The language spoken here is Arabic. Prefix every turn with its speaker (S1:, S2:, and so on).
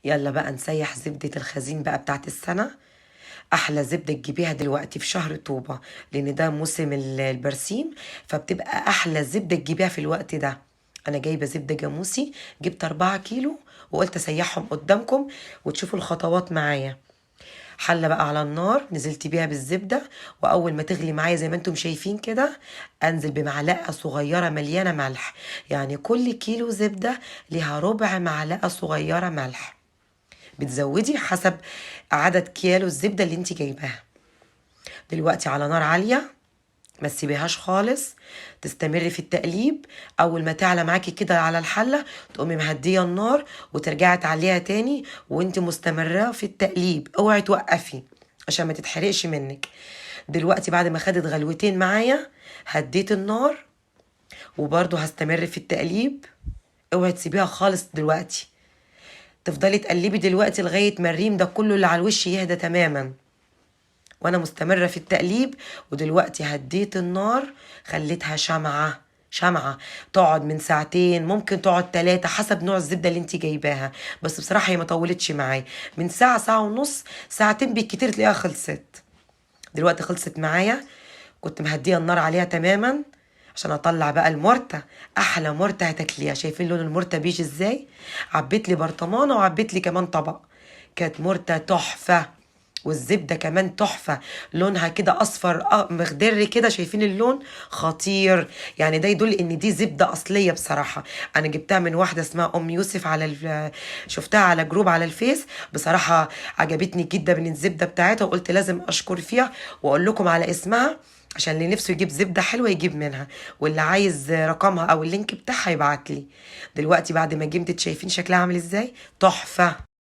S1: يلا بقى نسيح زبدة الخزين بقى بتاعت السنة. احلى زبدة تجيبيها دلوقتي في شهر طوبة، لان ده موسم البرسيم، فبتبقى احلى زبدة تجيبيها في الوقت ده. انا جايبة زبدة جاموسي، جبت 4 كيلو وقلت اسيحهم قدامكم وتشوفوا الخطوات معايا. حلة بقى على النار، نزلت بيها بالزبدة، واول ما تغلي معايا زي ما انتم شايفين كده، انزل بمعلقة صغيرة مليانة ملح. يعني كل كيلو زبدة ليها ربع معلقة صغيرة ملح، بتزودي حسب عدد كيلو الزبدة اللي انت جايباها. دلوقتي على نار عالية، ما تسيبيهاش خالص، تستمري في التقليب. اول ما تعلى معاكي كده على الحلة، تقومي مهدية النار وترجعي تعليها تاني، وانت مستمرة في التقليب، اوعي توقفي عشان ما تتحرقش منك. دلوقتي بعد ما خدت غلوتين معايا، هديت النار وبرضو هستمر في التقليب. اوعي تسيبيها خالص دلوقتي، تفضلي تقلبي دلوقتي لغاية ما الريم ده كله اللي على الوش يهدى تماما، وانا مستمرة في التقليب. ودلوقتي هديت النار، خليتها شمعة شمعة، تقعد من ساعتين، ممكن تقعد 3 حسب نوع الزبدة اللي انت جايباها. بس بصراحة هي ما طولتش معايا، من ساعة، ساعة ونص، ساعتين بالكتير تلاقيها خلصت. دلوقتي خلصت معايا، كنت مهدية النار عليها تماما عشان اطلع بقى المرتة. احلى مرتة هتاكليها، شايفين لون المرتة بيجي ازاي؟ عبيت لي برطمانة وعبيت لي كمان طبق، كانت مرتة تحفة. والزبدة كمان تحفة، لونها كده اصفر مخضر كده، شايفين اللون؟ خطير. يعني ده يدل ان دي زبدة اصلية بصراحة. انا جبتها من واحدة اسمها ام يوسف شفتها على جروب على الفيس، بصراحة عجبتني جدا من الزبدة بتاعتها، وقلت لازم اشكر فيها واقول لكم على اسمها، عشان اللي نفسه يجيب زبدة حلوة يجيب منها، واللي عايز رقمها او اللينك بتاعها يبعت لي. دلوقتي بعد ما جمدت، شايفين شكلها عامل ازاي؟ تحفة.